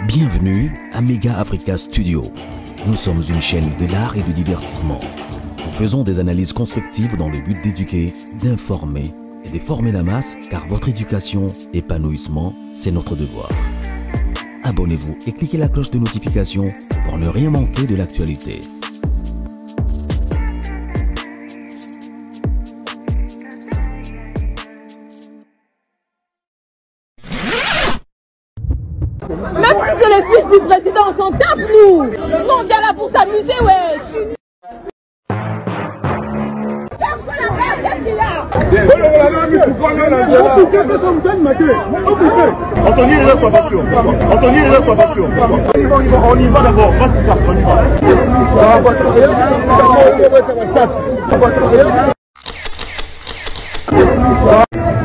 Bienvenue à Mega Africa Studio. Nous sommes une chaîne de l'art et du divertissement. Nous faisons des analyses constructives dans le but d'éduquer, d'informer et de former la masse, car votre éducation, épanouissement, c'est notre devoir. Abonnez-vous et cliquez la cloche de notification pour ne rien manquer de l'actualité. Même si c'est le fils du président, on s'en tape, nous. Nous, on vient là pour s'amuser, wesh. Cherche-moi la paix, qu'est-ce qu'il y a? Anthony, les autres voitures. Anthony, les autres voitures. On y va d'abord.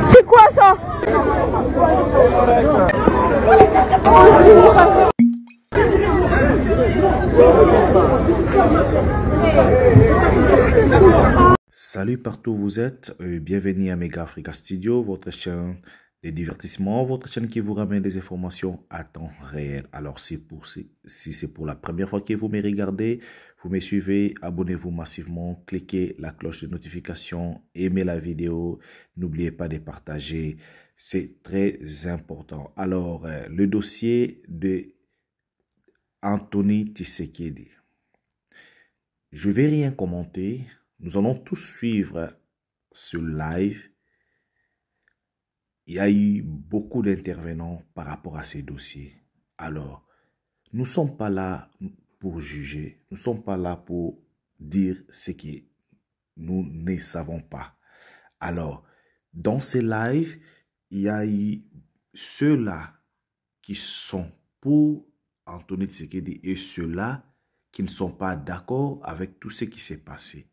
C'est quoi ça? Salut partout où vous êtes, bienvenue à Mega Africa Studio, votre chaîne de divertissement, votre chaîne qui vous ramène des informations à temps réel. Alors si c'est pour la première fois que vous me regardez, vous me suivez, abonnez-vous massivement, cliquez la cloche de notification, aimez la vidéo, n'oubliez pas de partager, c'est très important. Alors le dossier de Anthony Tshisekedi, je vais rien commenter. Nous allons tous suivre ce live. Il y a eu beaucoup d'intervenants par rapport à ces dossiers. Alors, nous ne sommes pas là pour juger. Nous ne sommes pas là pour dire ce que nous ne savons pas. Alors, dans ces lives, il y a eu ceux-là qui sont pour Anthony Tshisekedi et ceux-là qui ne sont pas d'accord avec tout ce qui s'est passé.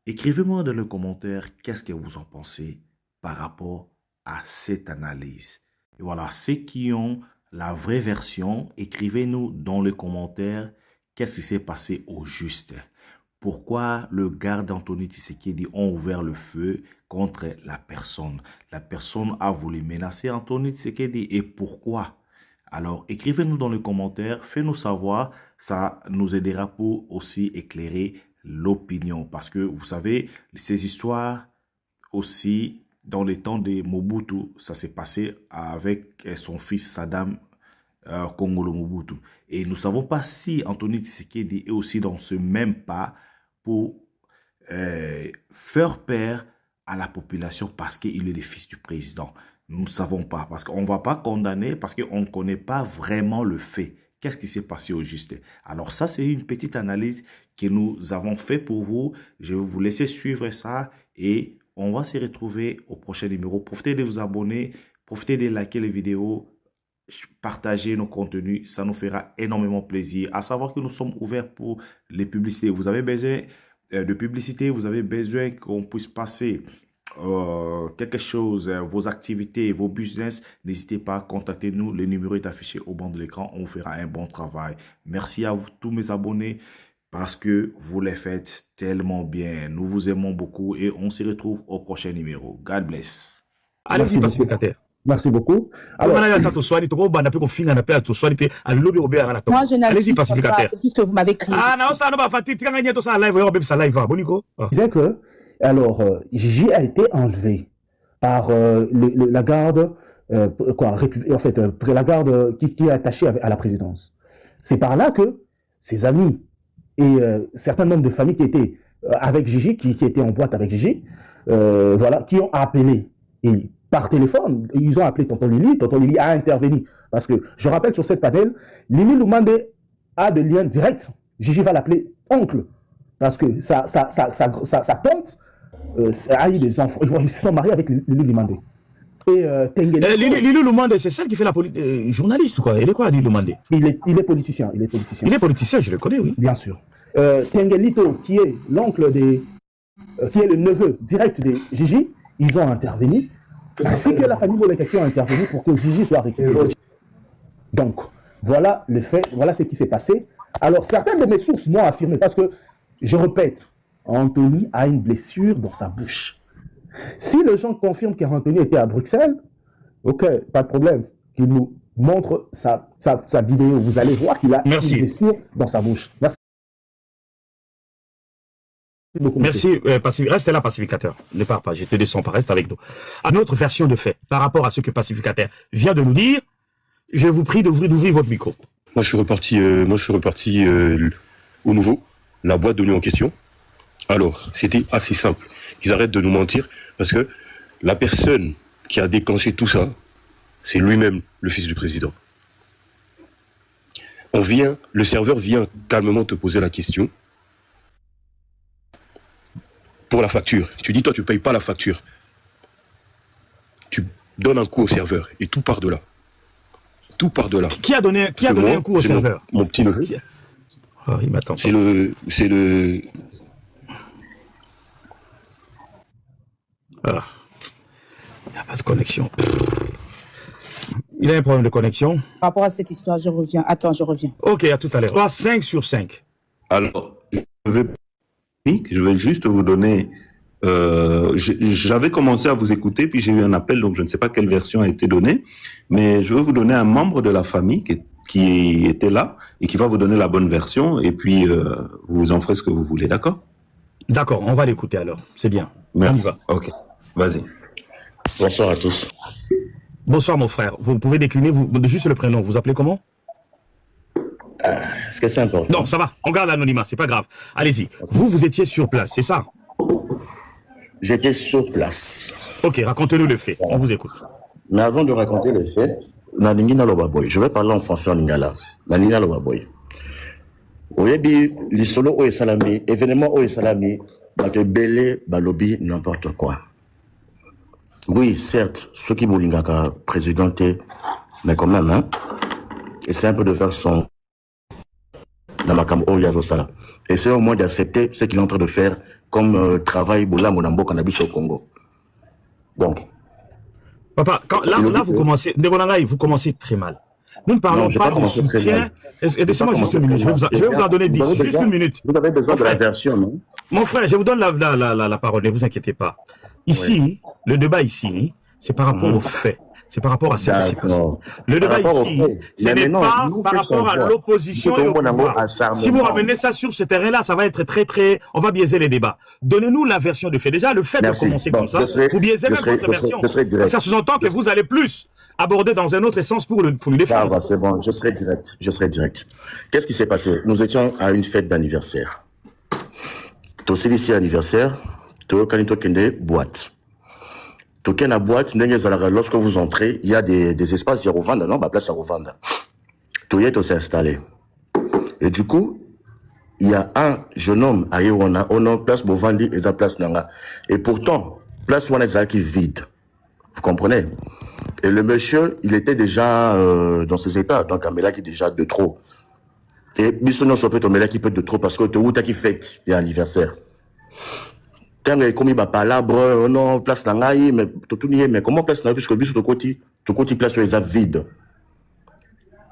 Écrivez-moi dans les commentaires qu'est-ce que vous en pensez par rapport à cette analyse. Et voilà, ceux qui ont la vraie version, écrivez-nous dans les commentaires qu'est-ce qui s'est passé au juste. Pourquoi le garde d'Anthony Tshisekedi ont ouvert le feu contre la personne. La personne a voulu menacer Anthony Tshisekedi et pourquoi? Alors, écrivez-nous dans les commentaires, faites-nous savoir, ça nous aidera pour aussi éclairer l'opinion. Parce que, vous savez, ces histoires aussi, dans les temps de Mobutu, ça s'est passé avec son fils Saddam Kongolo Mobutu. Et nous ne savons pas si Anthony Tshisekedi est aussi dans ce même pas pour faire peur à la population parce qu'il est le fils du président. Nous ne savons pas, parce qu'on ne va pas condamner, parce qu'on ne connaît pas vraiment le fait. Qu'est-ce qui s'est passé au juste? Alors ça, c'est une petite analyse que nous avons fait pour vous. Je vais vous laisser suivre ça et on va se retrouver au prochain numéro. Profitez de vous abonner, profitez de liker les vidéos, partager nos contenus. Ça nous fera énormément plaisir. À savoir que nous sommes ouverts pour les publicités. Vous avez besoin de publicité, vous avez besoin qu'on puisse passer quelque chose, vos activités, vos business, n'hésitez pas à contacter nous. Le numéro est affiché au bas de l'écran. On fera un bon travail. Merci à vous, tous mes abonnés, parce que vous les faites tellement bien. Nous vous aimons beaucoup et on se retrouve au prochain numéro. God bless. Allez-y, pacificateur. Merci beaucoup. Alors, moi, je allez-y, pacificateur. Puisque vous m'avez crié. Je disais que, alors, Gigi a été enlevé par la garde, en fait, la garde qui est attachée à la présidence. C'est par là que ses amis et certains membres de famille qui étaient avec Gigi, qui étaient en boîte avec Gigi, voilà, qui ont appelé. Et par téléphone, ils ont appelé Tonton Lili a intervenu. Parce que, je rappelle sur cette panel, Lili Lumande a des liens directs. Gigi va l'appeler oncle. Parce que sa tante a eu des enfants. Ils se sont mariés avec Lili Lumande. Et Lili Lumande, c'est celle qui fait la journaliste, quoi. Elle est quoi, Lili Lumande? Il est politicien. Il est politicien, je le connais, oui. Bien sûr. Tengelito, qui est l'oncle qui est le neveu direct de Gigi, ils ont intervenu. Ainsi que la famille Boleka qui a intervenu pour que Gigi soit récupéré. Donc, voilà le fait, voilà ce qui s'est passé. Alors, certaines de mes sources m'ont affirmé, parce que, je répète, Anthony a une blessure dans sa bouche. Si les gens confirment qu'Anthony était à Bruxelles, ok, pas de problème, qu'ils nous montre sa vidéo. Vous allez voir qu'il a une blessure dans sa bouche. Merci. Merci, reste là, pacificateur. Ne pars pas, je te descends pas, reste avec nous. À notre version de fait, par rapport à ce que pacificateur vient de nous dire, je vous prie d'ouvrir votre micro. Moi, je suis reparti au nouveau, la boîte de nuit en question. Alors, c'était assez simple. Qu'ils arrêtent de nous mentir, parce que la personne qui a déclenché tout ça, c'est lui-même, le fils du président. Le serveur vient calmement te poser la question. Pour la facture. Tu dis, toi, tu ne payes pas la facture. Tu donnes un coup au serveur et tout part de là. Tout part de là. Qui a donné un coup au serveur? Mon petit neveu. Oh, il m'attend. C'est le... Ah. Il n'y a pas de connexion. Il a un problème de connexion. Par rapport à cette histoire, je reviens. Attends, je reviens. Ok, à tout à l'heure. 5 sur 5. Alors, je vais juste vous donner... j'avais commencé à vous écouter, puis j'ai eu un appel, donc je ne sais pas quelle version a été donnée, mais je vais vous donner un membre de la famille qui était là et qui va vous donner la bonne version, et puis vous en ferez ce que vous voulez, d'accord? D'accord, on va l'écouter alors, c'est bien. Merci. Ok, vas-y. Bonsoir à tous. Bonsoir mon frère, vous pouvez décliner juste le prénom, vous appelez comment? Est-ce que c'est important? Non, ça va, on garde l'anonymat, c'est pas grave. Allez-y, vous étiez sur place, c'est ça? J'étais sur place. Ok, racontez-nous le fait, on vous écoute. Mais avant de raconter le fait, je vais parler en français en lingala. Nanina Lobaboy. Oyebi, l'isolo o salami, événement o salami, bate belé, balobi, n'importe quoi. Oui, certes, ceux qui boulingaka présidenté, mais quand même, hein, essaie un peu de faire son et c'est au moins d'accepter ce qu'il est en train de faire comme travail Boula Monambo Cannabis au Congo. Donc. Papa, là vous commencez très mal. Nous ne parlons pas de soutien. Laissez-moi juste une minute. Je vais vous en donner 10. Juste une minute. Vous avez besoin de la version, non? Mon frère, je vous donne la parole, ne vous inquiétez pas. Ici, le débat ici, c'est par rapport aux faits. C'est par rapport à ce qui s'est passé. Le débat ici, ce n'est pas par rapport à l'opposition et au pouvoir. Si vous ramenez ça sur ce terrain-là, ça va être très... On va biaiser les débats. Donnez-nous la version de fait. Déjà, le fait de commencer comme ça, vous biaisez même votre version. Ça sous-entend que vous allez plus aborder dans un autre sens pour le défendre. C'est bon, je serai direct. Qu'est-ce qui s'est passé? Nous étions à une fête d'anniversaire. Ici anniversaire, boîte. Token à boîte, lorsque vous entrez, il y a des espaces à revendre, non, place à revendre. Toyeto s'est installé. Et du coup, il y a un jeune homme à Yewona, on a place Bovandi et la place Nanga. Et pourtant, place Wana est qui vide. Vous comprenez? Et le monsieur, il était déjà dans ses états, donc un mélak qui est déjà de trop. Et Bissono s'opère un mélak qui peut être de trop parce que tu as qui fête, il y a anniversaire. Quand il commis ma palabre, non, place nangaï, mais mais comment place nangaï, puisque le but de côté place sur les âmes vides.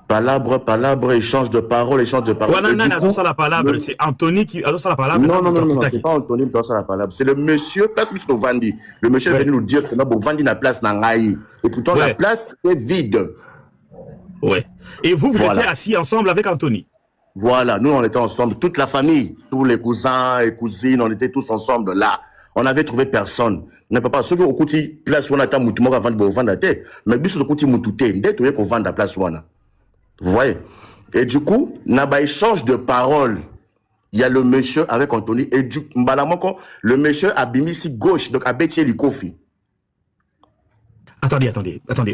Palabre, échange de paroles. Non, ça la palabre, c'est Anthony qui a ça la palabre. Non, c'est pas Anthony qui a ça la palabre, c'est le monsieur, place Mr. Vandi. Le monsieur est venu nous dire que non, Vandi n'a place nangaï. Et pourtant, la place est vide. Ouais. Et vous étiez assis ensemble avec Anthony. Voilà, nous on était ensemble, toute la famille, tous les cousins et cousines, on était tous ensemble là. On n'avait trouvé personne. Ne peut pas, ceux qui ont coûté place où on a été moutumok avant de vendre la tête, mais bis de coûté moutouté, dès qu'on vend la place où on a. Vous voyez? Et du coup, il y a un échange de paroles. Il y a le monsieur avec Anthony, et du coup, le monsieur a bimisi gauche, donc a bêtié le kofi. Attendez,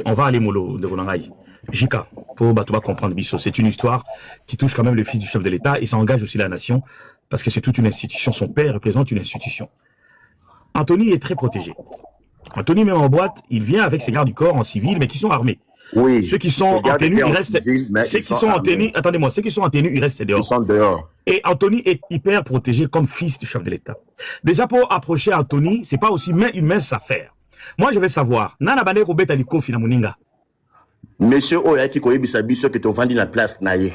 on va aller mollo de Vonangaï. Jika, pour Batouba comprendre Bisso, c'est une histoire qui touche quand même le fils du chef de l'État et ça engage aussi la nation parce que c'est toute une institution. Son père représente une institution. Anthony est très protégé. Anthony, même en boîte, il vient avec ses gardes du corps en civil, mais qui sont armés. Oui. Ceux qui sont en tenue, ils restent. Ceux qui sont en tenue, attendez-moi, ceux qui sont en tenue, ils restent dehors. Ils sont dehors. Et Anthony est hyper protégé comme fils du chef de l'État. Déjà, pour approcher Anthony, c'est pas aussi une mince affaire. Moi, je vais savoir. Nana Bane Robert Aliko Finamuninga. Monsieur Oya qui connaît Bisabi, ceux qui t'ont vendu la place, naïe.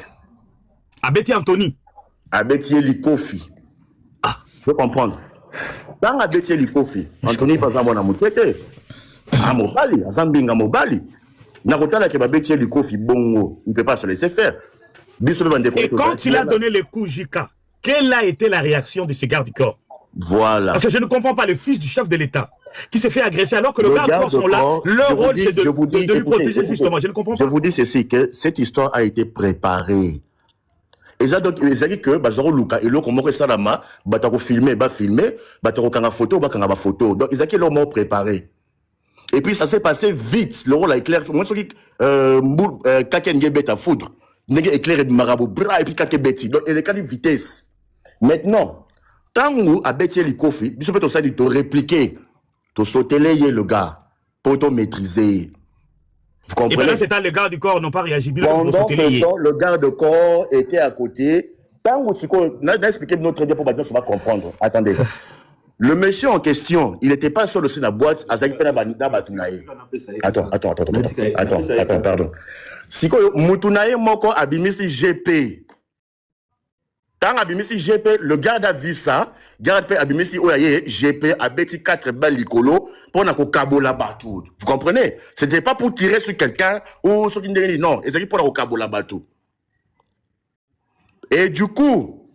Abeti Anthony. Abeti Likofi. Ah. Je peux comprendre. Dans Abeti Likofi, Anthony, par exemple, on a mouté. À Mobali, à Zambinga Mobali. Narota la Kebabeti du Kofi Bongo, il ne peut pas se laisser faire. Et quand il a donné le coup Jika, quelle a été la réaction de ce garde du corps? Voilà. Parce que je ne comprends pas le fils du chef de l'État qui s'est fait agresser alors que le garde du corps sont là. Leur rôle c'est de lui protéger justement. Je ne comprends pas. Je vous dis ceci, que cette histoire a été préparée. Et ça donc ils ont dit que Bazaro Luka et l'autre comment ça là-bas, batako filmer, batako kanga photo, kanga photo. Donc ils ont dit leur mot préparé. Et puis ça s'est passé vite. Le rôle a éclairé. Moi ce qui Kaken Gebet à foudre. Nègre éclairé de marabout, bras et puis Kaken Betty. Donc il est de vitesse. Maintenant, tant que à Betty les Kofi, il faut ça de répliquer, de sauter le gars pour te maîtriser. Vous comprenez? Et pendant ce temps, les gardes du corps n'ont pas réagi. Pendant ce temps, le garde du corps était à côté. Tant que on a expliqué notre idée pour maintenant, on va comprendre. Attendez. Le monsieur en question, il n'était pas seul aussi dans la boîte. Attends, pardon. Si Moutunaye Moko abimisi GP. Tant abimisi GP, le garde a vu ça. Garde abimisi Oyaye GP a bêti 4 balles licolo pour n'a qu'au cabo là-bas tout. Vous comprenez? C'était pas pour tirer sur quelqu'un ou sur une non. C'était pour n'a cabo là-bas tout. Et du coup,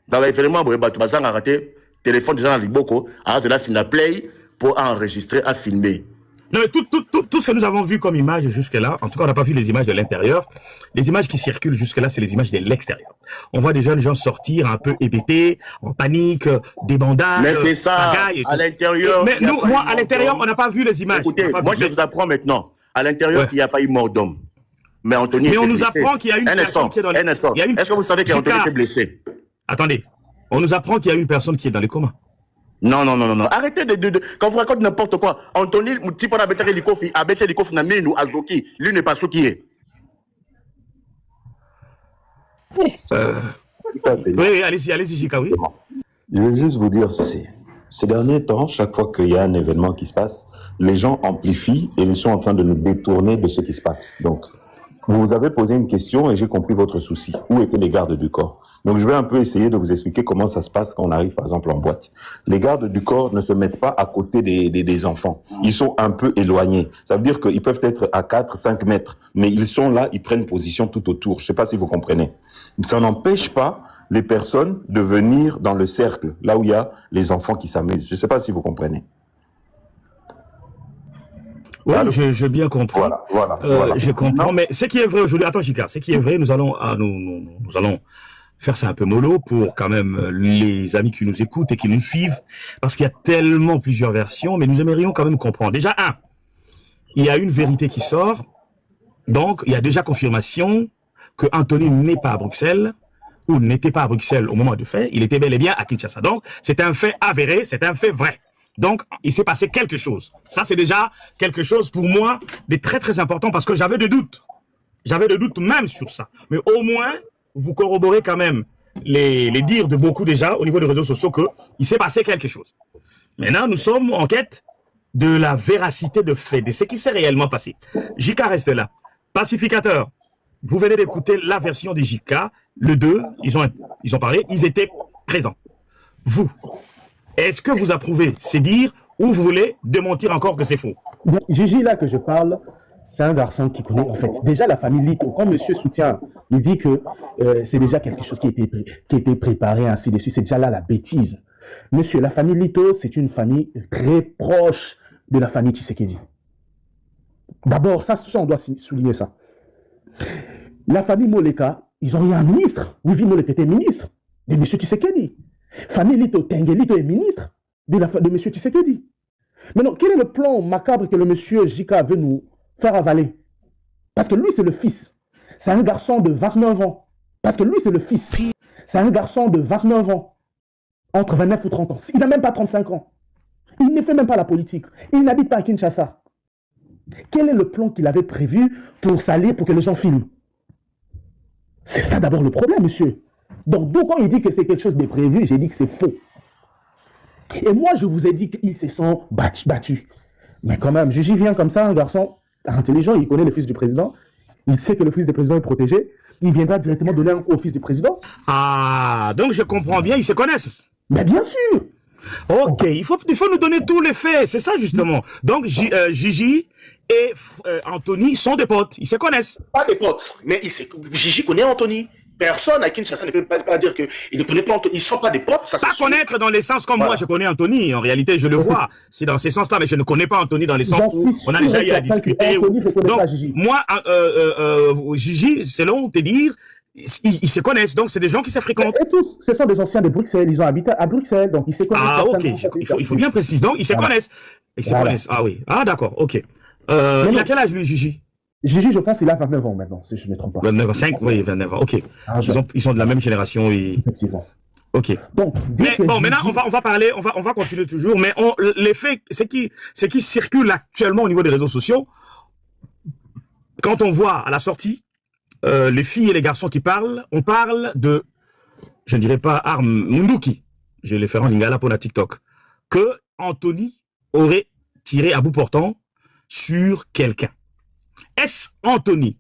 dans l'événement, vous avez raté. Téléphone déjà dans Liboko, alors c'est là fin play pour enregistrer, à filmer. Non mais tout ce que nous avons vu comme image jusque-là, en tout cas on n'a pas vu les images de l'intérieur, les images qui circulent jusque-là c'est les images de l'extérieur. On voit des jeunes gens sortir un peu hébétés, en panique, des bandades, mais c'est ça, à l'intérieur. Mais nous, moi à l'intérieur on n'a pas vu les images. Écoutez, moi je vous apprends maintenant, à l'intérieur il n'y a pas eu mort d'homme. Mais Anthony. Mais on nous apprend qu'il y a une personne qui est dans les... Est-ce que vous savez qu'Anthony est blessé? Attendez. On nous apprend qu'il y a une personne qui est dans les comas. Non. Arrêtez quand vous racontez n'importe quoi. Anthony, type on a bêté les Kofi, a bêté les Kofi, n'a mis nous Azoki. Lui n'est pas ce qui est. Oui, allez-y, Jika, oui. Je veux juste vous dire ceci. Ces derniers temps, chaque fois qu'il y a un événement qui se passe, les gens amplifient et ils sont en train de nous détourner de ce qui se passe. Donc, vous avez posé une question et j'ai compris votre souci. Où étaient les gardes du corps? Donc, je vais un peu essayer de vous expliquer comment ça se passe quand on arrive, par exemple, en boîte. Les gardes du corps ne se mettent pas à côté des enfants. Ils sont un peu éloignés. Ça veut dire qu'ils peuvent être à 4, 5 mètres. Mais ils sont là, ils prennent position tout autour. Je ne sais pas si vous comprenez. Ça n'empêche pas les personnes de venir dans le cercle, là où il y a les enfants qui s'amusent. Je ne sais pas si vous comprenez. Oui, je bien compris. Voilà. Je comprends, non. Mais ce qui est vrai aujourd'hui, attends Jika, ce qui est vrai, nous allons faire ça un peu mollo pour quand même les amis qui nous écoutent et qui nous suivent, parce qu'il y a tellement plusieurs versions, mais nous aimerions quand même comprendre. Déjà, il y a une vérité qui sort, donc il y a déjà confirmation que Anthony n'est pas à Bruxelles, ou n'était pas à Bruxelles au moment du fait, il était bel et bien à Kinshasa. Donc, c'est un fait avéré, c'est un fait vrai. Donc, il s'est passé quelque chose. Ça, c'est déjà quelque chose pour moi de très très important parce que j'avais des doutes. J'avais des doutes même sur ça. Mais au moins, vous corroborez quand même les dires de beaucoup déjà au niveau des réseaux sociaux qu'il s'est passé quelque chose. Maintenant, nous sommes en quête de la véracité de fait, de ce qui s'est réellement passé. Jika reste là. Pacificateur, vous venez d'écouter la version des Jika. Le 2, ils ont parlé, ils étaient présents. Vous, est-ce que vous approuvez ces dires ou vous voulez démentir encore que c'est faux? Gigi, là que je parle, c'est un garçon qui connaît en fait déjà la famille Lito. Quand monsieur soutient, il dit que c'est déjà quelque chose qui a été préparé, ainsi de suite. C'est déjà là la bêtise. Monsieur, la famille Lito, c'est une famille très proche de la famille Tshisekedi. D'abord, ça, on doit souligner ça. La famille Moleka, ils ont eu un ministre. Wivi Moleka était ministre de monsieur Tshisekedi. Famille Lito, Tengue Lito est ministre de M. Tshisekedi. Maintenant, quel est le plan macabre que le monsieur Jika veut nous faire avaler? Parce que lui, c'est le fils. C'est un garçon de 29 ans. Parce que lui, c'est le fils. C'est un garçon de 29 ans. Entre 29 ou 30 ans. Il n'a même pas 35 ans. Il ne fait même pas la politique. Il n'habite pas à Kinshasa. Quel est le plan qu'il avait prévu pour salir, pour que les gens filment? C'est ça d'abord le problème, monsieur. Donc, quand il dit que c'est quelque chose de prévu, j'ai dit que c'est faux. Et moi, je vous ai dit qu'ils se sont battus. Mais quand même, Gigi vient comme ça, un garçon intelligent, il connaît le fils du président, il sait que le fils du président est protégé, il viendra directement donner un coup au fils du président. Ah, donc je comprends bien, ils se connaissent. Mais bien sûr. Ok, il faut nous donner tous les faits, c'est ça justement. Donc Gigi et Anthony sont des potes, ils se connaissent. Pas des potes, mais Gigi connaît Anthony. Personne à Kinshasa ne peut pas dire qu'il ne connaît pas Anthony. Ils ne sont pas des potes. Ça, pas connaître dans les sens comme moi je connais Anthony. En réalité, je le vois. C'est dans ces sens-là, mais je ne connais pas Anthony dans les sens où on a déjà eu à discuter. Donc, moi, Gigi, selon te dire, ils se connaissent. Donc, c'est des gens qui se fréquentent. Et tous, ce sont des anciens de Bruxelles. Ils ont habité à Bruxelles. Donc, ils se connaissent. Ah, ok. Il faut bien préciser. Donc, ils se connaissent. Ils se connaissent. Ah oui. Ah, d'accord. Ok. Il a quel âge, lui, Gigi? Gigi, je pense qu'il a 29 ans maintenant, si je ne me trompe pas. 29 ans, 5, oui, 29 ans, ok. Ils sont de la même génération. Effectivement. Ok. Donc, mais bon, maintenant, on va parler, on va continuer toujours, mais les faits, ce qui circule actuellement au niveau des réseaux sociaux, quand on voit à la sortie, les filles et les garçons qui parlent, on parle de, je ne dirais pas arme, Munduki, je vais les faire en lingala pour la TikTok, que Anthony aurait tiré à bout portant sur quelqu'un. Est-ce Anthony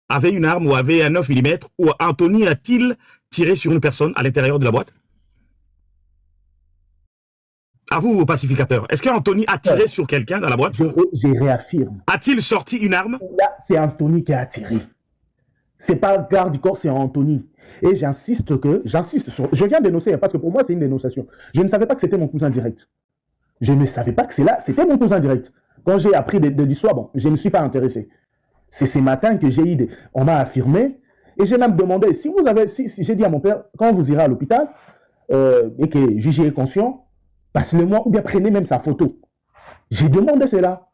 avait une arme ou avait un 9 mm ou Anthony a-t-il tiré sur une personne à l'intérieur de la boîte? À vous, pacificateur. Est-ce qu'Anthony a tiré sur quelqu'un dans la boîte? Je réaffirme. A-t-il sorti une arme? Là, c'est Anthony qui a tiré. C'est pas le garde du corps, c'est Anthony. Et j'insiste sur... Je viens dénoncer, parce que pour moi, c'est une dénonciation. Je ne savais pas que c'était mon cousin direct. Je ne savais pas que c'était mon cousin direct. Quand j'ai appris de l'histoire, bon, je ne me suis pas intéressé. C'est ce matin que j'ai eu on m'a affirmé, et j'ai même demandé, si j'ai dit à mon père, quand vous irez à l'hôpital, et que Gigi est conscient, passez-le-moi, ou bien prenez même sa photo. J'ai demandé cela.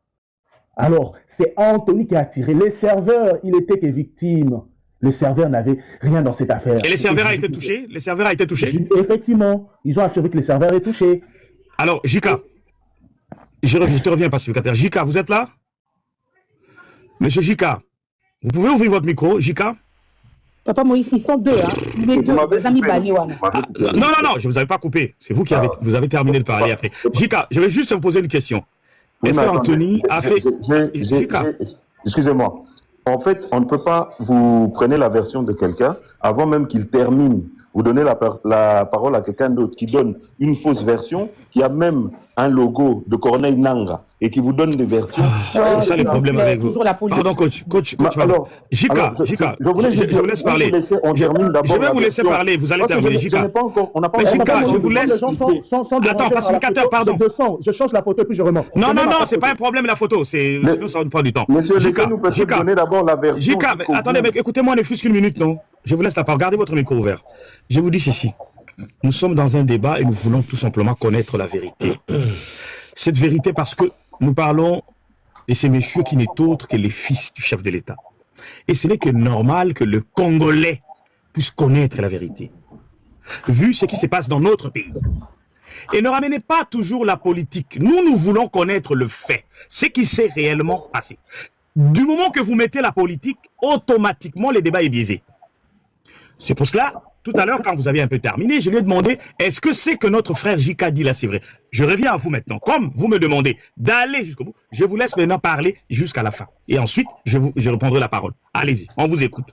Alors, c'est Anthony qui a tiré. Les serveurs, il était que victime. Le serveur n'avait rien dans cette affaire. Et le serveur a été touché? Le serveur a été touché? Effectivement, ils ont affirmé que le serveur est touché. Alors, Jika, je te reviens, pacificateur. Jika, vous êtes là? Monsieur Jika, vous pouvez ouvrir votre micro, Jika? Papa Moïse, ils sont deux, hein. Les deux, les amis Baliwana. Non, je ne vous avais pas coupé. C'est vous qui avez terminé de parler après. Jika, je vais juste vous poser une question. Est-ce qu'Anthony a fait... Excusez-moi. En fait, on ne peut pas... Vous prenez la version de quelqu'un avant même qu'il termine. Vous donnez la parole à quelqu'un d'autre qui donne une fausse version, qui a même un logo de Corneille Nanga et qui vous donne des versions. C'est ça le problème avec vous. Pardon, coach. Jika, je vous laisse parler. Je vais vous laisser parler. Vous allez terminer, Jika. Mais Jika, je vous laisse... Attends, pacificateur, pardon. Je change la photo et puis je remonte. Non, c'est pas un problème la photo. Sinon, ça va nous prendre du temps. Monsieur, laissez-nous peut-être donner d'abord la version. Jika, attendez, mec, écoutez-moi, ne fût-ce qu'une minute, non? Je vous laisse la parole. Gardez votre micro ouvert. Je vous dis ceci. Nous sommes dans un débat et nous voulons tout simplement connaître la vérité. Cette vérité parce que nous parlons de ces messieurs qui n'est autre que les fils du chef de l'État. Et ce n'est que normal que le Congolais puisse connaître la vérité. Vu ce qui se passe dans notre pays. Et ne ramenez pas toujours la politique. Nous voulons connaître le fait. Ce qui s'est réellement passé. Du moment que vous mettez la politique, automatiquement le débat est biaisé. C'est pour cela, tout à l'heure, quand vous aviez un peu terminé, je lui ai demandé, est-ce que c'est que notre frère Jika dit là, c'est vrai? Je reviens à vous maintenant. Comme vous me demandez d'aller jusqu'au bout, je vous laisse maintenant parler jusqu'à la fin. Et ensuite, je reprendrai la parole. Allez-y, on vous écoute.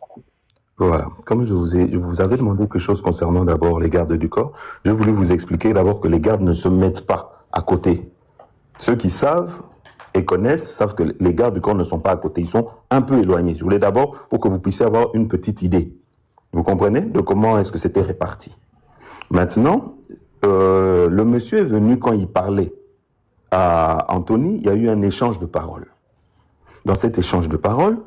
Voilà. Comme je vous avais demandé quelque chose concernant d'abord les gardes du corps, je voulais vous expliquer d'abord que les gardes ne se mettent pas à côté. Ceux qui savent et connaissent savent que les gardes du corps ne sont pas à côté. Ils sont un peu éloignés. Je voulais d'abord pour que vous puissiez avoir une petite idée. Vous comprenez de comment est-ce que c'était réparti. Maintenant, le monsieur est venu quand il parlait à Anthony, il y a eu un échange de paroles. Dans cet échange de paroles,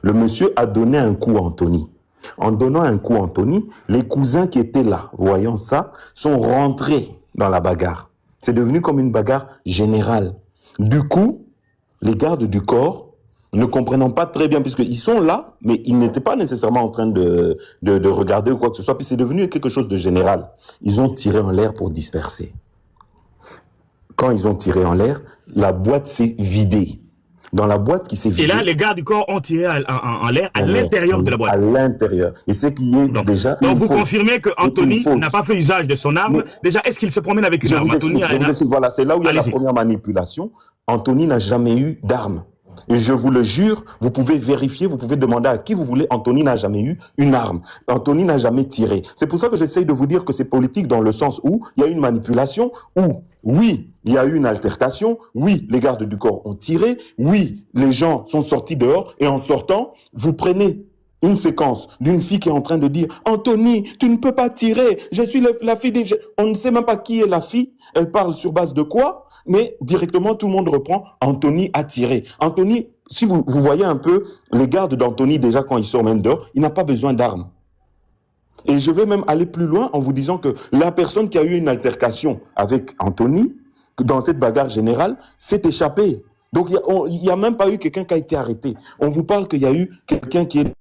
le monsieur a donné un coup à Anthony. En donnant un coup à Anthony, les cousins qui étaient là, voyant ça, sont rentrés dans la bagarre. C'est devenu comme une bagarre générale. Du coup, les gardes du corps, ne comprenant pas très bien, puisqu'ils sont là, mais ils n'étaient pas nécessairement en train de regarder ou quoi que ce soit, puis c'est devenu quelque chose de général. Ils ont tiré en l'air pour disperser. Quand ils ont tiré en l'air, la boîte s'est vidée. Dans la boîte qui s'est vidée... Et là, les gardes du corps ont tiré en l'air à l'intérieur de la boîte. À l'intérieur. Et c'est qui est déjà... Donc vous confirmez que Anthony n'a pas fait usage de son arme. Déjà, est-ce qu'il se promène avec une arme? Voilà, c'est là où il y a la première manipulation. Anthony n'a jamais eu d'arme. Et je vous le jure, vous pouvez vérifier, vous pouvez demander à qui vous voulez. Anthony n'a jamais eu une arme. Anthony n'a jamais tiré. C'est pour ça que j'essaye de vous dire que c'est politique dans le sens où il y a une manipulation, où oui, il y a eu une altercation, oui, les gardes du corps ont tiré, oui, les gens sont sortis dehors et en sortant, vous prenez une séquence d'une fille qui est en train de dire « Anthony, tu ne peux pas tirer, je suis la fille des... » On ne sait même pas qui est la fille, elle parle sur base de quoi, mais directement tout le monde reprend « Anthony a tiré ». Anthony, si vous voyez un peu les gardes d'Anthony déjà quand il sort même dehors, il n'a pas besoin d'armes. Et je vais même aller plus loin en vous disant que la personne qui a eu une altercation avec Anthony, dans cette bagarre générale, s'est échappée. Donc il n'y a même pas eu quelqu'un qui a été arrêté. On vous parle qu'il y a eu quelqu'un qui est...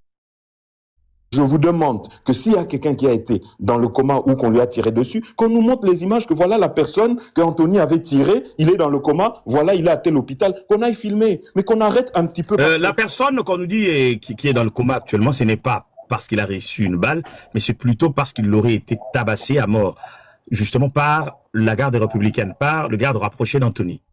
Je vous demande que s'il y a quelqu'un qui a été dans le coma ou qu'on lui a tiré dessus, qu'on nous montre les images que voilà la personne qu'Anthony avait tirée, il est dans le coma, voilà il est à tel hôpital, qu'on aille filmer, mais qu'on arrête un petit peu. La personne qu'on nous dit qui est dans le coma actuellement, ce n'est pas parce qu'il a reçu une balle, mais c'est plutôt parce qu'il aurait été tabassé à mort, justement par la garde républicaine, par le garde rapproché d'Anthony.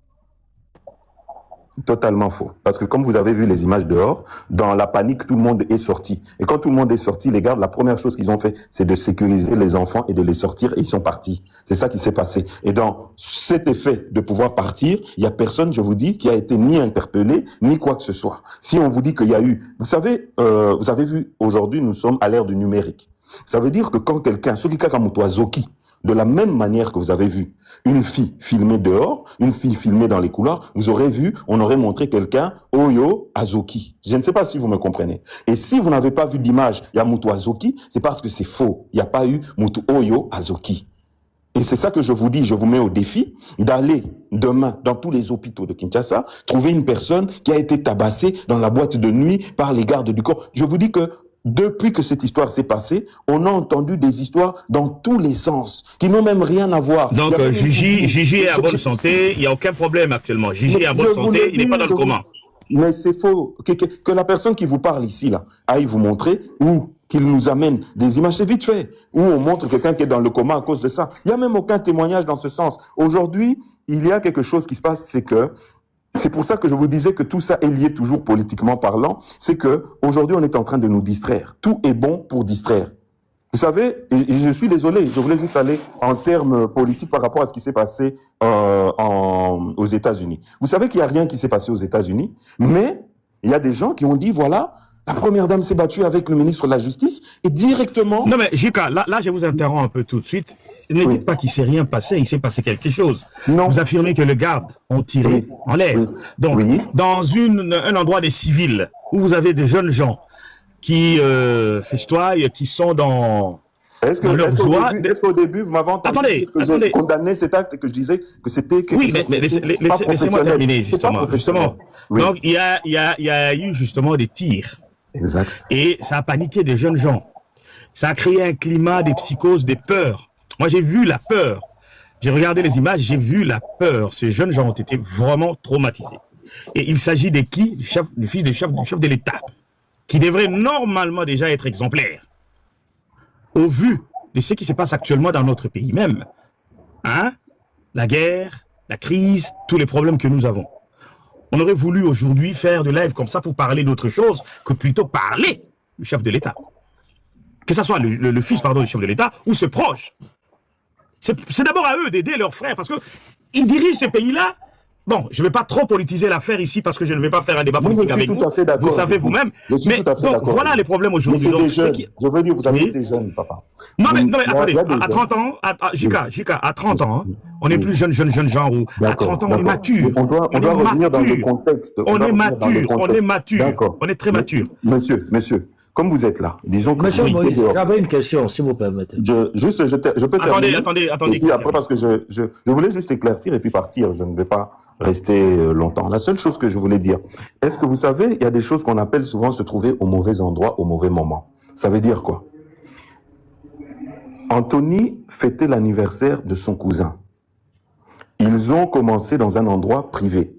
Totalement faux. Parce que comme vous avez vu les images dehors, dans la panique, tout le monde est sorti. Et quand tout le monde est sorti, les gardes, la première chose qu'ils ont fait, c'est de sécuriser les enfants et de les sortir et ils sont partis. C'est ça qui s'est passé. Et dans cet effet de pouvoir partir, il y a personne, je vous dis, qui a été ni interpellé, ni quoi que ce soit. Si on vous dit qu'il y a eu... Vous savez, vous avez vu, aujourd'hui, nous sommes à l'ère du numérique. Ça veut dire que quand quelqu'un, ce qui Zoki, de la même manière que vous avez vu une fille filmée dehors, une fille filmée dans les couloirs, vous aurez vu, on aurait montré quelqu'un, Oyo Azoki. Je ne sais pas si vous me comprenez. Et si vous n'avez pas vu d'image, il y a Moutou Azoki, c'est parce que c'est faux. Il n'y a pas eu Moutou Oyo Azoki. Et c'est ça que je vous dis, je vous mets au défi d'aller demain dans tous les hôpitaux de Kinshasa, trouver une personne qui a été tabassée dans la boîte de nuit par les gardes du corps. Je vous dis que depuis que cette histoire s'est passée, on a entendu des histoires dans tous les sens, qui n'ont même rien à voir. Donc Gigi est à bonne santé, il n'y a aucun problème actuellement. Gigi est à bonne santé, il n'est pas dans le coma. Mais c'est faux. Que la personne qui vous parle ici, là, aille vous montrer, ou qu'il nous amène des images, c'est vite fait, où on montre quelqu'un qui est dans le coma à cause de ça. Il n'y a même aucun témoignage dans ce sens. Aujourd'hui, il y a quelque chose qui se passe, c'est que c'est pour ça que je vous disais que tout ça est lié toujours politiquement parlant, c'est que aujourd'hui on est en train de nous distraire. Tout est bon pour distraire. Vous savez, et je suis désolé, je voulais juste aller en termes politiques par rapport à ce qui s'est passé aux États-Unis. Vous savez qu'il n'y a rien qui s'est passé aux États-Unis, mais il y a des gens qui ont dit, voilà, la première dame s'est battue avec le ministre de la Justice et directement... Non mais Jika, là je vous interromps un peu tout de suite. Ne dites pas qu'il ne s'est rien passé, il s'est passé quelque chose. Non. Vous affirmez que les gardes ont tiré en l'air. Donc, dans un endroit des civils, où vous avez des jeunes gens qui festoient, qui sont dans... Est-ce qu'au début, vous m'avez entendu que j'ai condamné cet acte et que je disais que c'était quelque chose mais laissez-moi terminer, justement. Oui. Donc, il y a eu justement des tirs. Exact. Et ça a paniqué des jeunes gens. Ça a créé un climat de psychose, de peur. Moi, j'ai vu la peur. J'ai regardé les images, j'ai vu la peur. Ces jeunes gens ont été vraiment traumatisés. Et il s'agit de qui? Du fils du chef de l'État, qui devrait normalement déjà être exemplaire. Au vu de ce qui se passe actuellement dans notre pays même. Hein? La guerre, la crise, tous les problèmes que nous avons. On aurait voulu aujourd'hui faire de live comme ça pour parler d'autre chose que plutôt parler du chef de l'État. Que ce soit le fils, du chef de l'État ou ses proches. C'est d'abord à eux d'aider leurs frères parce qu'ils dirigent ce pays-là. Bon, je ne vais pas trop politiser l'affaire ici parce que je ne vais pas faire un débat politique avec vous. Vous savez vous-même. Mais donc, voilà les problèmes aujourd'hui. Je veux dire, vous avez des jeunes, papa. Non, mais attendez, à 30 ans, Jika, à 30 ans, on n'est plus jeune genre où à 30 ans, on est mature. On doit revenir dans le contexte. On est mature, on est très mature. Monsieur, comme vous êtes là, disons que... Monsieur Moïse, j'avais une question, si vous permettez. Je peux terminer. Attendez. Et puis après, parce que je voulais juste éclaircir et puis partir. Je ne vais pas rester longtemps. La seule chose que je voulais dire, est-ce que vous savez, il y a des choses qu'on appelle souvent se trouver au mauvais endroit, au mauvais moment. Ça veut dire quoi? Anthony fêtait l'anniversaire de son cousin. Ils ont commencé dans un endroit privé.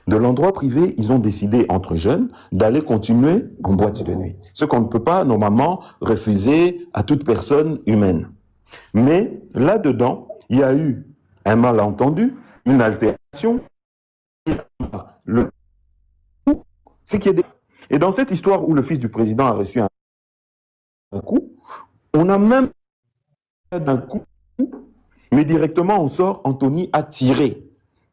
De l'endroit privé, ils ont décidé, entre jeunes, d'aller continuer en boîte de nuit. Ce qu'on ne peut pas, normalement, refuser à toute personne humaine. Mais, là-dedans, il y a eu un malentendu, une altération. Et dans cette histoire où le fils du président a reçu un coup, on a même d'un coup, mais directement on sort, Anthony a tiré.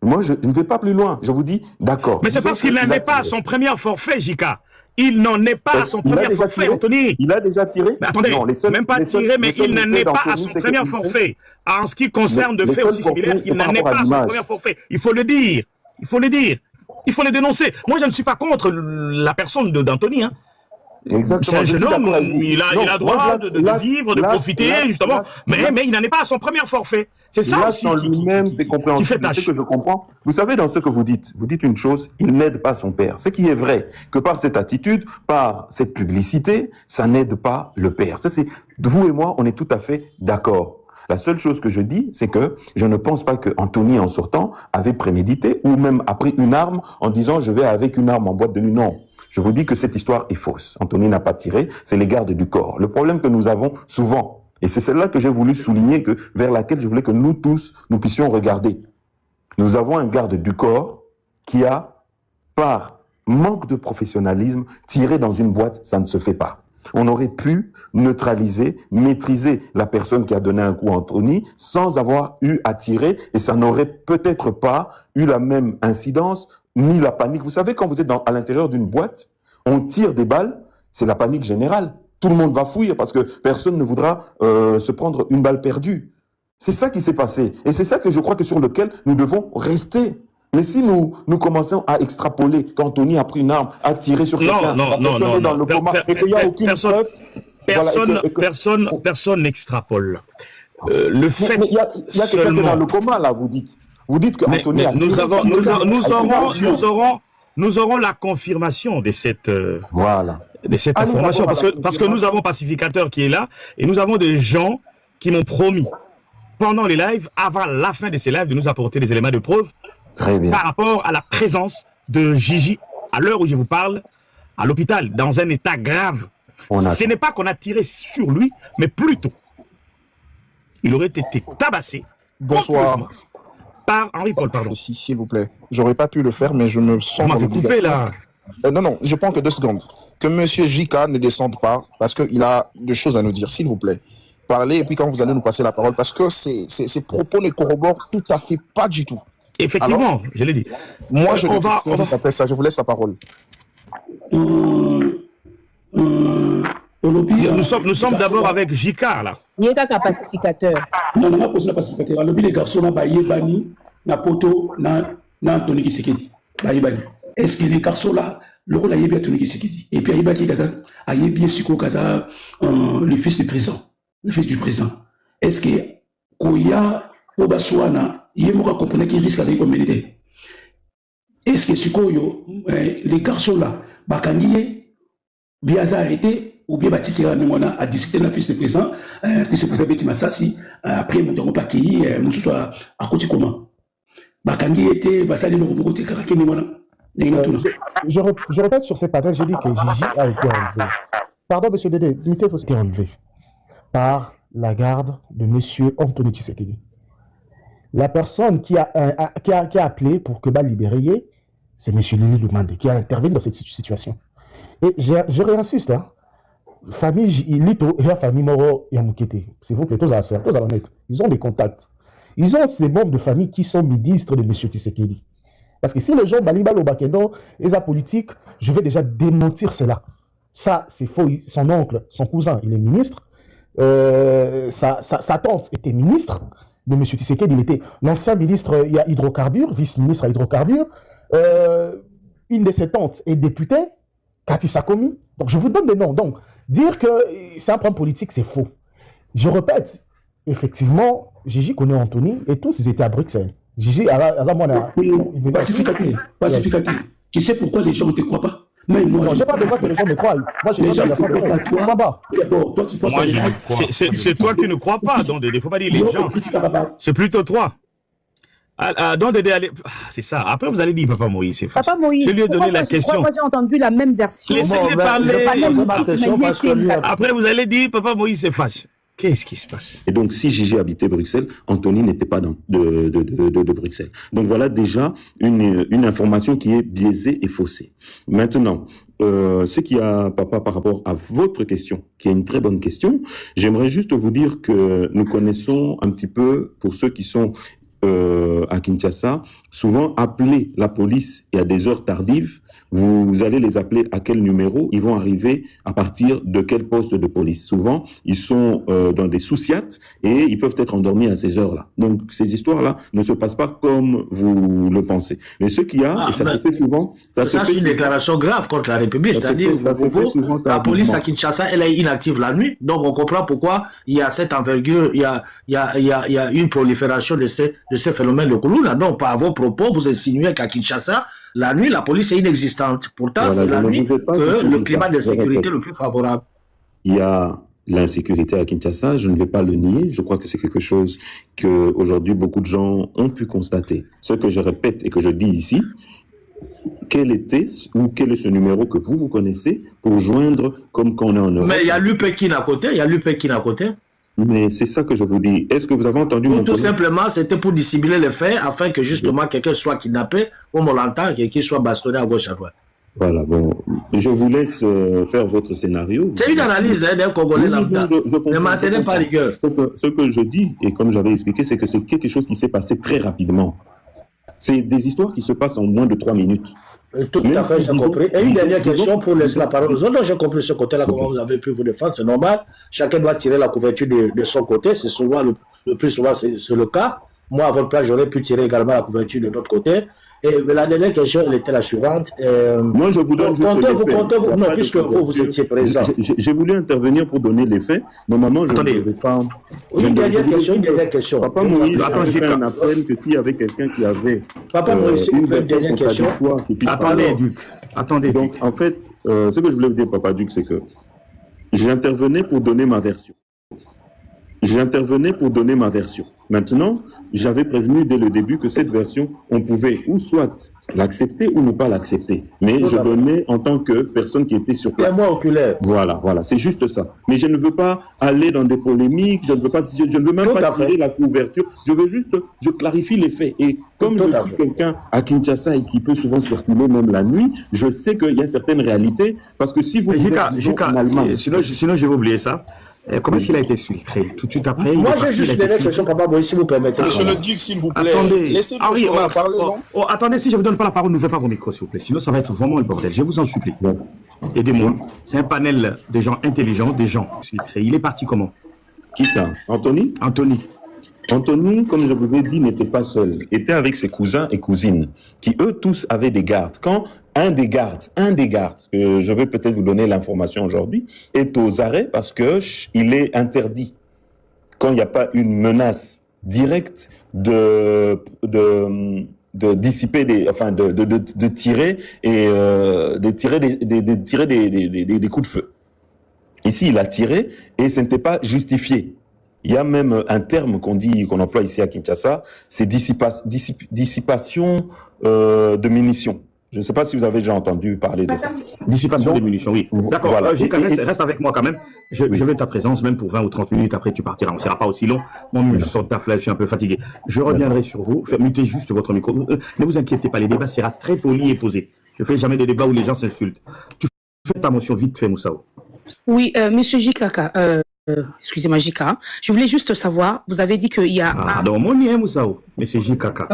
Moi, je ne vais pas plus loin. Je vous dis, d'accord. Mais c'est parce qu'il n'en est pas à son premier forfait, Jika. Il n'en est pas à son premier forfait, Anthony. Il a déjà tiré. Mais attendez, non, même pas tiré, mais il n'en est pas à son premier forfait. En ce qui concerne de faits aussi similaires, il n'en est pas à son premier forfait. Il faut le dire. Il faut le dire. Il faut le dénoncer. Moi, je ne suis pas contre la personne d'Anthony. Hein. C'est un jeune homme, il a droit de vivre, de profiter, justement. Mais il n'en est pas à son premier forfait. C'est ça aussi qui fait tâche. Ce que je comprends. Vous savez, dans ce que vous dites une chose, il n'aide pas son père. Ce qui est vrai, que par cette attitude, par cette publicité, ça n'aide pas le père. Vous et moi, on est tout à fait d'accord. La seule chose que je dis, c'est que je ne pense pas que Anthony, en sortant, avait prémédité ou même a pris une arme en disant « je vais avec une arme en boîte de nuit ». Non. Je vous dis que cette histoire est fausse. Anthony n'a pas tiré, c'est les gardes du corps. Le problème que nous avons souvent, et c'est celle-là que j'ai voulu souligner, vers laquelle je voulais que nous tous, nous puissions regarder. Nous avons un garde du corps qui a, par manque de professionnalisme, tiré dans une boîte, ça ne se fait pas. On aurait pu neutraliser, maîtriser la personne qui a donné un coup à Anthony sans avoir eu à tirer, et ça n'aurait peut-être pas eu la même incidence ni la panique. Vous savez, quand vous êtes à l'intérieur d'une boîte, on tire des balles, c'est la panique générale. Tout le monde va fuir parce que personne ne voudra se prendre une balle perdue. C'est ça qui s'est passé. Et c'est ça que je crois que sur lequel nous devons rester. Mais si nous commençons à extrapoler qu'Anthony a pris une arme, a tiré sur quelqu'un, personne n'est dans le coma, et qu'il n'y a aucune preuve... Personne n'extrapole. Le fait... Mais il y a quelqu'un qui est dans le coma, là, vous dites. Vous dites qu'Anthony a tiré nous aurons la confirmation de cette, information. Parce que nous avons Pacificateur qui est là, et nous avons des gens qui m'ont promis, pendant les lives, avant la fin de ces lives, de nous apporter des éléments de preuve par rapport à la présence de Gigi, à l'heure où je vous parle, à l'hôpital, dans un état grave. Ce n'est pas qu'on a tiré sur lui, mais plutôt, il aurait été tabassé. Bonsoir. Par Henri Paul, pardon. S'il vous plaît. J'aurais pas pu le faire, mais je me sens... Vous m'avez coupé, là. Non, je prends que 2 secondes. Que Monsieur Jika ne descende pas, parce qu'il a des choses à nous dire, s'il vous plaît. Parlez, et puis quand vous allez nous passer la parole, parce que ces propos ne corroborent tout à fait pas du tout. Effectivement, alors, je l'ai dit. Moi, je vous laisse la parole. Nous sommes d'abord avec Jika, là. Il y a un pacificateur. Non, on a posé un pacificateur. Les garçons, on a Bani, na poto, na Anthony Kisekedi. Est-ce que les garçons là, le rôle a bien Anthony Kisekedi? Et puis, il y a bien Siko Kaza, le fils du président. Le fils du président. Est-ce que Koya, Obaswana, il y a un compreneur qui risque de mener? Est-ce que Sikoyo, les garçons là, Bakangiye, bien arrêté, ou bien Batikira Mimona a discuté la fils du président, fils du président Betty Massassi, après Moutongo Pakeyi, Moussousoua à côté comment? Bakangi était, Basali Nokomokote Karake Mimona. Je répète sur ces patrons, j'ai dit que Gigi a été enlevé. Pardon, monsieur Dédé, l'unité a été enlevé par la garde de monsieur Anthony Tshisekedi. La personne qui a appelé pour que libérer, c'est monsieur Lili Lumande qui a intervenu dans cette situation. Et je réinsiste, hein. Famille Lito et la famille Moro Yamukete, s'il vous plaît, tous à l'honnête, ils ont des contacts. Ils ont ces membres de famille qui sont ministres de M. Tshisekedi. Parce que si les gens Balibal au Bakendo, les politiques, je vais déjà démentir cela. Ça, c'est faux. Son oncle, son cousin, il est ministre. Sa tante était ministre de M. Tshisekedi. Il était l'ancien ministre il y a hydrocarbures, vice-ministre à hydrocarbures. Une de ses tantes est députée, Cathy Sakomi. Donc, je vous donne des noms. Donc, dire que c'est un problème politique, c'est faux. Je répète, effectivement, Gigi connaît Anthony et tous, ils étaient à Bruxelles. Gigi, pacificateur. Tu sais pourquoi les gens ne te croient pas? Mais moi, je n'ai pas besoin que les gens me croient. Moi, je c'est toi qui ne crois pas. Donc, il ne faut pas dire les gens. C'est plutôt toi. C'est ça. Après, vous allez dire Papa Moïse, c'est fâche. Papa Moïse, je lui ai donné la question. Moi, j'ai entendu la même version. Laissez-les parler. Après, vous allez dire Papa Moïse, c'est fâche. Qu'est-ce qui se passe? Et donc, si Gigi habitait Bruxelles, Anthony n'était pas de Bruxelles. Donc voilà déjà une information qui est biaisée et faussée. Maintenant, ce qui a, papa, par rapport à votre question, qui est une très bonne question, j'aimerais juste vous dire que nous connaissons un petit peu, pour ceux qui sont à Kinshasa, souvent appeler la police et à des heures tardives, vous allez les appeler à quel numéro? Ils vont arriver à partir de quel poste de police? Souvent, ils sont dans des sous-siates et ils peuvent être endormis à ces heures-là. Donc, ces histoires-là ne se passent pas comme vous le pensez. Mais ce qu'il y a, et ça se fait souvent... Ça c'est une déclaration grave contre la République. C'est-à-dire, la police à Kinshasa, elle est inactive la nuit. Donc, on comprend pourquoi il y a cette envergure, il y a une prolifération de ces phénomènes de Koulouna. Donc, par vos propos, vous insinuez qu'à Kinshasa, la nuit, la police est inexistante. Pourtant, voilà, c'est la nuit que le climat de sécurité le plus favorable. Il y a l'insécurité à Kinshasa, je ne vais pas le nier. Je crois que c'est quelque chose que aujourd'hui beaucoup de gens ont pu constater. Ce que je répète et que je dis ici, quel était ou quel est ce numéro que vous connaissez pour joindre comme quand on est en Europe? Mais il y a l'UPEKIN à côté, à côté. Mais c'est ça que je vous dis. Est-ce que vous avez entendu mon Tout simplement, c'était pour dissimuler les faits afin que justement quelqu'un soit kidnappé, comme on l'entend, quelqu'un soit bastonné à gauche à droite. Voilà, bon, je vous laisse faire votre scénario. C'est une analyse d'un Congolais lambda. Ne maintenez pas rigueur. Ce que je dis, et comme j'avais expliqué, c'est que c'est quelque chose qui s'est passé très rapidement. C'est des histoires qui se passent en moins de 3 minutes. Tout à fait, j'ai compris. Et une dernière question pour laisser la parole aux autres. J'ai compris ce côté-là, comment vous avez pu vous défendre, c'est normal. Chacun doit tirer la couverture de son côté. C'est souvent le plus souvent, c'est le cas. Moi, à votre place, j'aurais pu tirer également la couverture de l'autre côté. Et la dernière question, elle était la suivante. Moi, je vous donne comptez-vous, non, puisque vous étiez présent. J'ai voulu intervenir pour donner les faits. Normalement, je ne vais pas... Une dernière question. Papa Moïse, j'ai un appel que s'il y avait quelqu'un qui avait... Papa Moïse, une dernière question. Attendez, Duc. Attendez, donc, en fait, ce que je voulais vous dire, Papa Duc, c'est que j'intervenais pour donner ma version. Maintenant, j'avais prévenu dès le début que cette version, on pouvait ou soit l'accepter ou ne pas l'accepter. Mais je donnais en tant que personne qui était sur place. Témoin oculaire. Voilà, c'est juste ça. Mais je ne veux pas aller dans des polémiques, je ne veux même pas tirer la couverture. Je clarifie les faits. Et comme je suis quelqu'un à Kinshasa et qui peut souvent circuler même la nuit, je sais qu'il y a certaines réalités. Parce que si vous... Sinon, je vais oublier ça. Comment est-ce qu'il a été filtré? Tout de suite après? Moi, j'ai juste une question, Papa Boy, si vous permettez. Monsieur le Duc, s'il vous plaît. Attendez. Laissez-nous parler, non? Attendez, si je ne vous donne pas la parole, n'ouvrez pas vos micros, s'il vous plaît. Sinon, ça va être vraiment le bordel. Je vous en supplie. Aidez-moi. C'est un panel de gens intelligents, des gens filtrés. Il est parti comment? Qui ça? Anthony, comme je vous ai dit, n'était pas seul. Il était avec ses cousins et cousines, qui eux tous avaient des gardes. Quand un des gardes, je vais peut-être vous donner l'information aujourd'hui, est aux arrêts parce que il est interdit, quand il n'y a pas une menace directe, de dissiper de tirer des coups de feu. Ici, il a tiré et ce n'était pas justifié. Il y a même un terme qu'on emploie ici à Kinshasa, c'est dissipation de munitions. Je ne sais pas si vous avez déjà entendu parler de ça. Dissipation des munitions, oui. D'accord, voilà. Reste avec moi quand même. Je veux ta présence, même pour 20 ou 30 minutes, après tu partiras. On ne sera pas aussi long. Moi, je sens ta flèche, je suis un peu fatigué. Je reviendrai sur vous. Mutez juste votre micro. Ne vous inquiétez pas, les débats seront très polis et posés. Je ne fais jamais de débats où les gens s'insultent. Tu fais ta motion vite fait, Moussao. Oui, monsieur Jikaka, excusez-moi, Jika. Je voulais juste savoir, vous avez dit qu'il y a... Pardon, mon nom, Moussao. Monsieur Jikaka.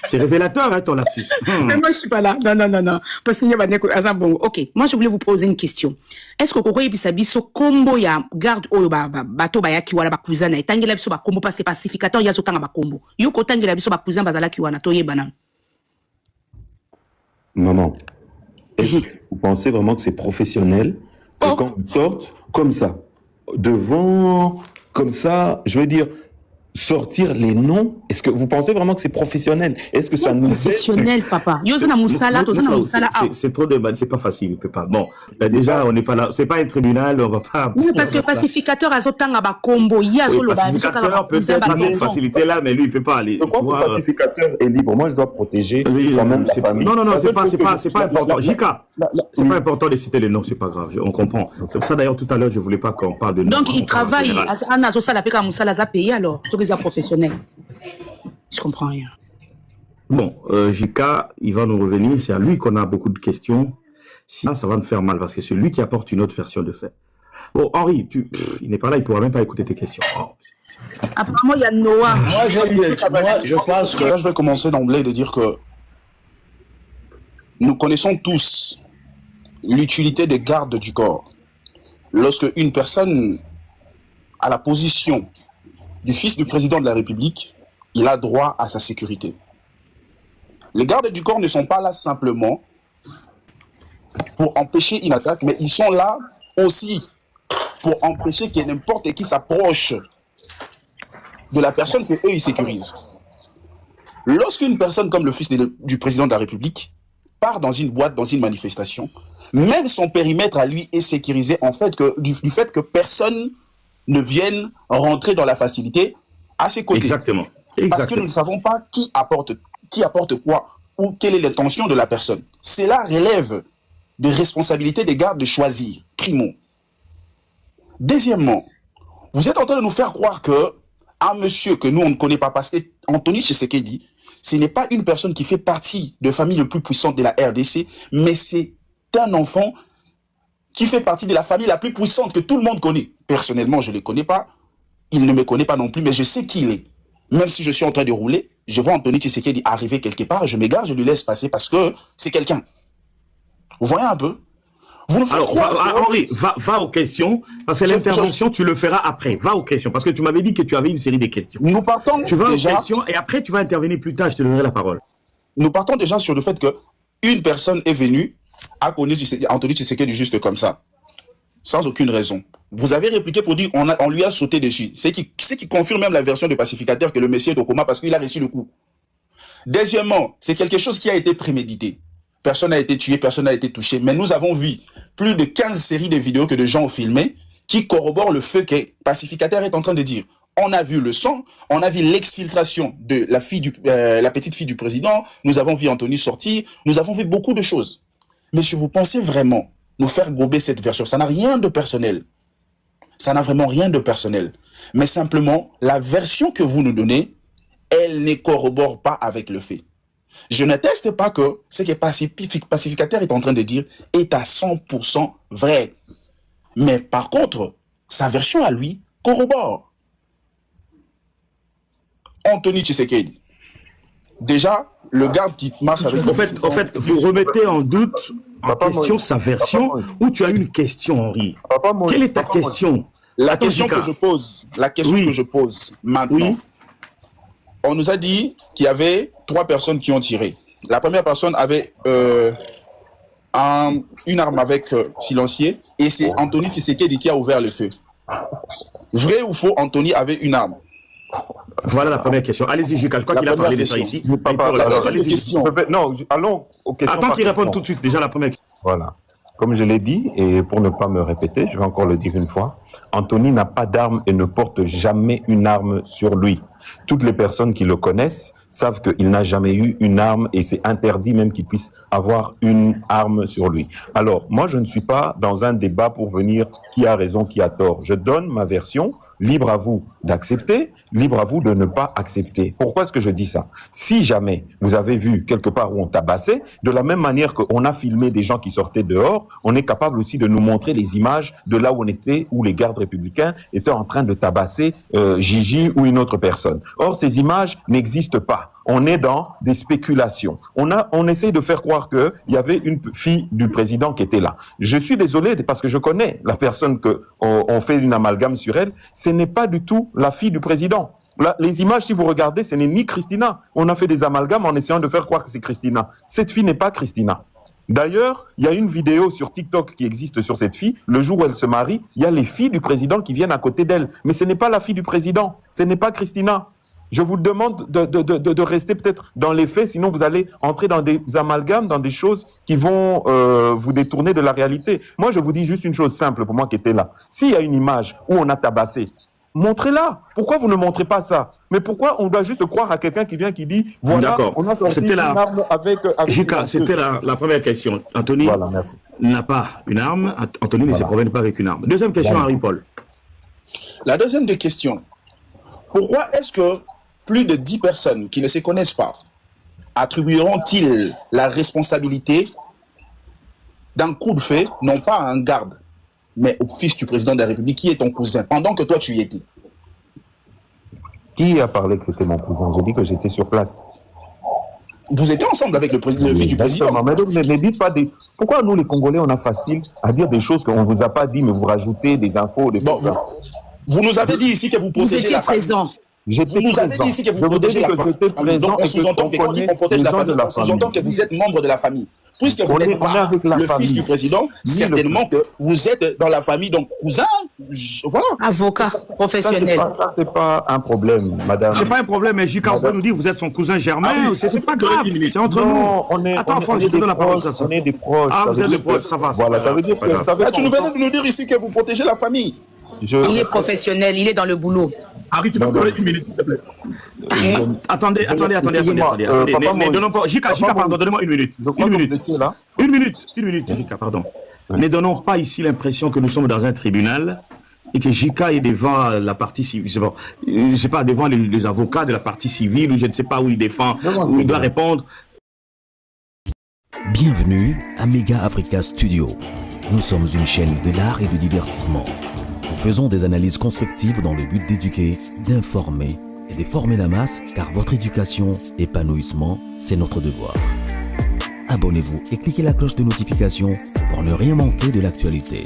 C'est révélateur, hein, ton lapsus. Mais moi, je suis pas là. Non. Parce qu'il y a bon. Ok. Moi, je voulais vous poser une question. Est-ce que Koko Ibisabiso, combo ya garde oyo bato ba yaki wala ba cousin na tangela biso ba combo parce que pacificateur ya zotanga ba combo. Yo ko tangela biso ba cousin bazala ki wana to yebana. Non. Vous pensez vraiment que c'est professionnel que quand ils sortent comme ça, devant, comme ça, je veux dire, sortir les noms? Est-ce que vous pensez vraiment que c'est professionnel? Est-ce que ça nous professionnel, papa? C'est trop de c'est pas facile, il peut pas. Bon, déjà, on n'est pas là, c'est pas un tribunal, on va pas. Oui, parce que pacificateur a zotanga ba combo, pacificateur peut être cette facilité là, mais lui, il peut pas aller. Pourquoi le pacificateur est libre? Moi, je dois protéger quand même la famille. Non, c'est pas important. Jika, c'est pas important de citer les noms, c'est pas grave, on comprend. C'est pour ça d'ailleurs tout à l'heure, je voulais pas qu'on parle de noms. Donc, il travaille à Nazosala Peka Moussala payé alors, tous les professionnels. Je comprends rien. Bon, Jika, il va nous revenir, c'est à lui qu'on a beaucoup de questions. Sinon, ça va nous faire mal parce que c'est lui qui apporte une autre version de fait. Bon, Henri, il n'est pas là, il ne pourra même pas écouter tes questions. Oh. Apparemment, il y a Noah. Je pense que là, je vais commencer d'emblée de dire que nous connaissons tous l'utilité des gardes du corps. Lorsque une personne a la position du fils du président de la République, il a droit à sa sécurité. Les gardes du corps ne sont pas là simplement pour empêcher une attaque, mais ils sont là aussi pour empêcher que n'importe qui s'approche de la personne qu'eux ils sécurisent. Lorsqu'une personne comme le fils du président de la République part dans une boîte, dans une manifestation, même son périmètre à lui est sécurisé en fait du fait que personne ne vienne rentrer dans la facilité à ses côtés. Exactement. Parce que nous ne savons pas qui apporte quoi ou quelle est l'intention de la personne. Cela relève des responsabilités des gardes de choisir, primo. Deuxièmement, vous êtes en train de nous faire croire que un monsieur que nous on ne connaît pas, parce qu'Anthony Tshisekedi, ce n'est pas une personne qui fait partie de la famille le plus puissante de la RDC, mais c'est un enfant qui fait partie de la famille la plus puissante que tout le monde connaît. Personnellement, je ne le connais pas. Il ne me connaît pas non plus, mais je sais qui il est. Même si je suis en train de rouler, je vois Anthony Tshisekedi arriver quelque part, je m'égare, je lui laisse passer parce que c'est quelqu'un. Vous voyez un peu? Vous nous faites croire... Henri, va aux questions, parce que l'intervention, tu le feras après. Va aux questions, parce que tu m'avais dit que tu avais une série de questions. Nous partons tu vas déjà... aux questions, et après tu vas intervenir plus tard, je te donnerai la parole. Nous partons déjà sur le fait qu'une personne est venue à connaître Anthony Tshisekedi juste comme ça, sans aucune raison. Vous avez répliqué pour dire on lui a sauté dessus. C'est qui confirme même la version de pacificateur que le monsieur est au coma parce qu'il a reçu le coup. Deuxièmement, c'est quelque chose qui a été prémédité. Personne n'a été tué, personne n'a été touché. Mais nous avons vu plus de 15 séries de vidéos que des gens ont filmées qui corroborent le fait que pacificateur est en train de dire. On a vu le sang, on a vu l'exfiltration de la petite fille du président, nous avons vu Anthony sortir, nous avons vu beaucoup de choses. Mais si vous pensez vraiment nous faire gober cette version, ça n'a rien de personnel. Ça n'a vraiment rien de personnel. Mais simplement, la version que vous nous donnez, elle ne corrobore pas avec le fait. Je n'atteste pas que ce que pacificateur est en train de dire est à 100% vrai. Mais par contre, sa version à lui corrobore. Anthony Tshisekedi. Déjà, le garde qui marche avec... En fait, vous remettez en doute, en question, sa version, ou tu as une question, Henri? Quelle est ta question? La question que je pose maintenant, on nous a dit qu'il y avait 3 personnes qui ont tiré. La première personne avait une arme avec silencieux, et c'est Anthony Tshisekedi qui a ouvert le feu. Vrai ou faux, Anthony avait une arme? Voilà la première question. Allez-y, Jika, je crois qu'il a parlé de ça ici. Non, allons aux questions. Attends qu'il réponde tout de suite, déjà la première question. Voilà. Comme je l'ai dit, et pour ne pas me répéter, je vais encore le dire une fois, Anthony n'a pas d'arme et ne porte jamais une arme sur lui. Toutes les personnes qui le connaissent savent qu'il n'a jamais eu une arme et c'est interdit même qu'il puisse avoir une arme sur lui. Alors, moi, je ne suis pas dans un débat pour venir qui a raison, qui a tort. Je donne ma version, libre à vous d'accepter, libre à vous de ne pas accepter. Pourquoi est-ce que je dis ça? Si jamais vous avez vu quelque part où on tabassait, de la même manière qu'on a filmé des gens qui sortaient dehors, on est capable aussi de nous montrer les images de là où on était, où les gardes républicains étaient en train de tabasser Gigi ou une autre personne. Or, ces images n'existent pas. On est dans des spéculations. On essaie de faire croire qu'il y avait une fille du président qui était là. Je suis désolé parce que je connais la personne qu'on fait une amalgame sur elle. Ce n'est pas du tout la fille du président. Là, les images, si vous regardez, ce n'est ni Christina. On a fait des amalgames en essayant de faire croire que c'est Christina. Cette fille n'est pas Christina. D'ailleurs, il y a une vidéo sur TikTok qui existe sur cette fille. Le jour où elle se marie, il y a les filles du président qui viennent à côté d'elle. Mais ce n'est pas la fille du président. Ce n'est pas Christina. Je vous demande de rester peut-être dans les faits, sinon vous allez entrer dans des amalgames, dans des choses qui vont vous détourner de la réalité. Moi, je vous dis juste une chose simple pour moi qui était là. S'il y a une image où on a tabassé, montrez-la. Pourquoi vous ne montrez pas ça? Mais pourquoi on doit juste croire à quelqu'un qui vient, qui dit, voilà, on a sorti une arme avec Jika, c'était la première question. Anthony n'a pas une arme. Anthony ne se promène pas avec une arme. Deuxième question, Henri-Paul. La deuxième des questions. Pourquoi est-ce que plus de 10 personnes qui ne se connaissent pas attribueront-ils la responsabilité d'un coup de feu, non pas à un garde, mais au fils du président de la République, qui est ton cousin, pendant que toi tu y étais? Qui a parlé que c'était mon cousin? J'ai dit que j'étais sur place. Vous étiez ensemble avec le fils du président. Mais ne dites pas des... Pourquoi nous, les Congolais, on a facile à dire des choses qu'on ne vous a pas dit, mais vous rajoutez des infos, des choses. Vous nous avez dit ici que vous protégez la famille. J'étais présent. Vous nous avez dit ici que vous protégez la famille. Donc, on sous-entend que vous êtes membre de la famille. Puisque vous n'êtes pas le fils du président, certainement que vous êtes dans la famille, donc cousin, voilà. Avocat professionnel. Ça, c'est pas un problème, madame. C'est pas un problème, mais Jika, on peut nous dire vous êtes son cousin germain, c'est pas grave, c'est entre nous. Attends, je te donne la parole. On est des proches. Ah, vous êtes des proches, ça va. Voilà, ça veut dire que... Tu nous venais de nous dire ici que vous protégez la famille. Il est professionnel, il est dans le boulot. Harry, tu peux me donner une minute, s'il te plaît. Attendez. Jika, pardon, donnez-moi une minute. Une minute, Jika, pardon. Ne donnons pas ici l'impression que nous sommes dans un tribunal et que Jika est devant la partie civile. Je sais pas, devant les avocats de la partie civile, ou je ne sais pas où il défend, où il doit répondre. Bienvenue à Mega Africa Studio. Nous sommes une chaîne de l'art et du divertissement. Nous faisons des analyses constructives dans le but d'éduquer, d'informer et de former la masse, car votre éducation, épanouissement, c'est notre devoir. Abonnez-vous et cliquez la cloche de notification pour ne rien manquer de l'actualité.